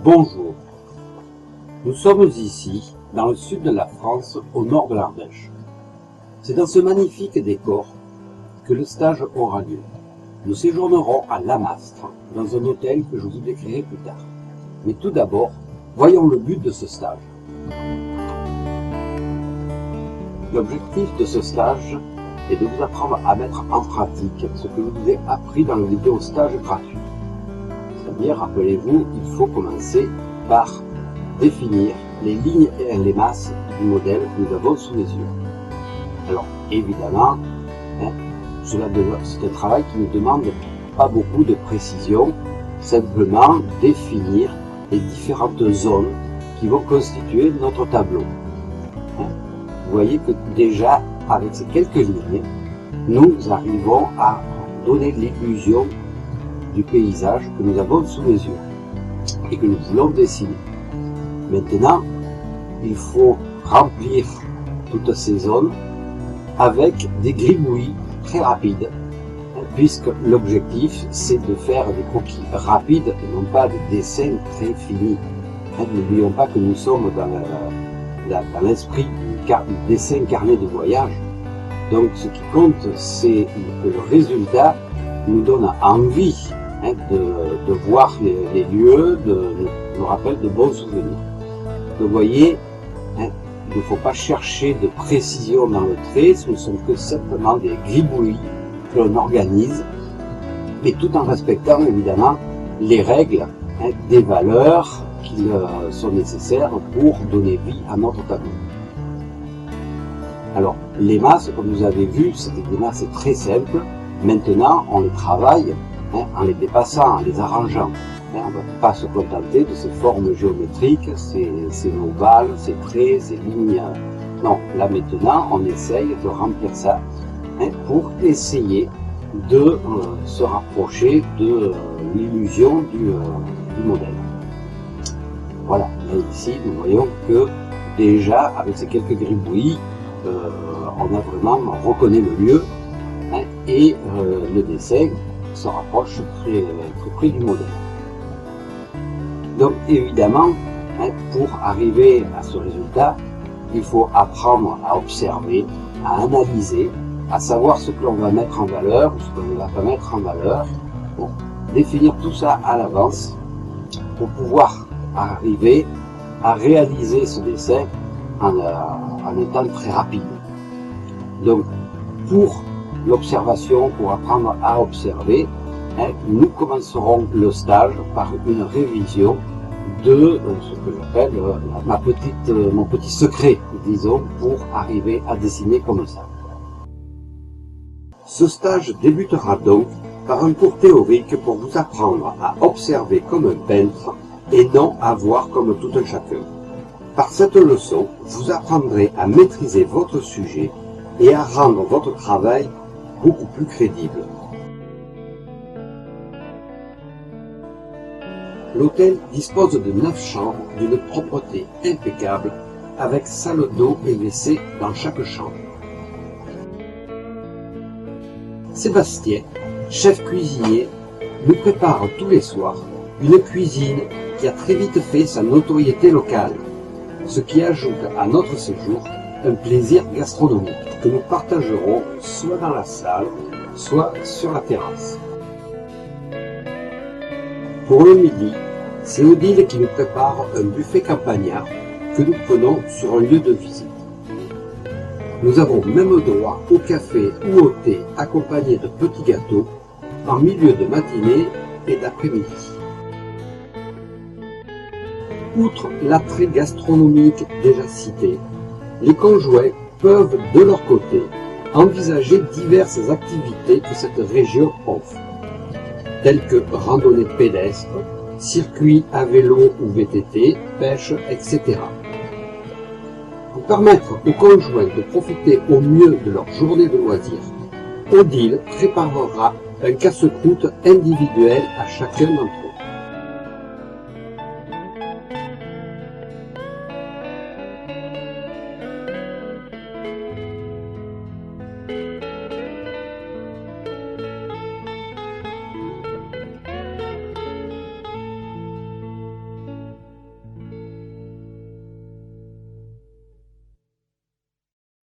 Bonjour, nous sommes ici, dans le sud de la France, au nord de l'Ardèche. C'est dans ce magnifique décor que le stage aura lieu. Nous séjournerons à Lamastre, dans un hôtel que je vous décrirai plus tard. Mais tout d'abord, voyons le but de ce stage. L'objectif de ce stage est de vous apprendre à mettre en pratique ce que je vous ai appris dans le vidéo stage gratuit. C'est-à-dire, rappelez-vous, il faut commencer par définir les lignes et les masses du modèle que nous avons sous les yeux. Alors, évidemment, c'est un travail qui ne demande pas beaucoup de précision, simplement définir les différentes zones qui vont constituer notre tableau. Vous voyez que déjà, avec ces quelques lignes, nous arrivons à donner l'illusion du paysage que nous avons sous les yeux et que nous voulons dessiner. Maintenant, il faut remplir toutes ces zones avec des gribouillis très rapides, puisque l'objectif c'est de faire des croquis rapides et non pas des dessins très finis. N'oublions pas que nous sommes dans l'esprit du dessin carnet de voyage. Donc ce qui compte, c'est que le résultat nous donne envie de voir les lieux, nous rappelle de bons souvenirs. Donc vous voyez, il ne faut pas chercher de précision dans le trait, ce ne sont que simplement des gribouillis que l'on organise, mais tout en respectant évidemment les règles des valeurs qui sont nécessaires pour donner vie à notre tableau. Alors, les masses, comme vous avez vu, c'était des masses très simples. Maintenant, on les travaille en les dépassant, en les arrangeant. On ne va pas se contenter de ces formes géométriques, ces ovales, ces traits, ces lignes. Non, là maintenant, on essaye de remplir ça pour essayer de se rapprocher de l'illusion du modèle. Voilà, là ici, nous voyons que déjà, avec ces quelques gribouillis, on reconnaît le lieu et le dessin se rapproche très près du modèle. Donc évidemment, pour arriver à ce résultat, il faut apprendre à observer, à analyser, à savoir ce que l'on va mettre en valeur, ce que l'on ne va pas mettre en valeur, pour définir tout ça à l'avance, pour pouvoir arriver à réaliser ce dessin en un temps très rapide. Donc, pour l'observation, pour apprendre à observer, nous commencerons le stage par une révision de ce que j'appelle mon petit secret, disons, pour arriver à dessiner comme ça. Ce stage débutera donc par un cours théorique pour vous apprendre à observer comme un peintre et non à voir comme tout un chacun. Par cette leçon, vous apprendrez à maîtriser votre sujet et à rendre votre travail beaucoup plus crédible. L'hôtel dispose de 9 chambres d'une propreté impeccable, avec salle d'eau et WC dans chaque chambre. Sébastien, chef cuisinier, nous prépare tous les soirs une cuisine qui a très vite fait sa notoriété locale, ce qui ajoute à notre séjour un plaisir gastronomique que nous partagerons soit dans la salle, soit sur la terrasse. Pour le midi, c'est Odile qui nous prépare un buffet campagnard que nous prenons sur un lieu de visite. Nous avons même droit au café ou au thé accompagné de petits gâteaux en milieu de matinée et d'après-midi. Outre l'attrait gastronomique déjà cité, les conjoints peuvent de leur côté envisager diverses activités que cette région offre, telles que randonnée pédestre, circuits à vélo ou VTT, pêche, etc. Pour permettre aux conjoints de profiter au mieux de leur journée de loisirs, Odile préparera un casse-croûte individuel à chacun d'entre eux.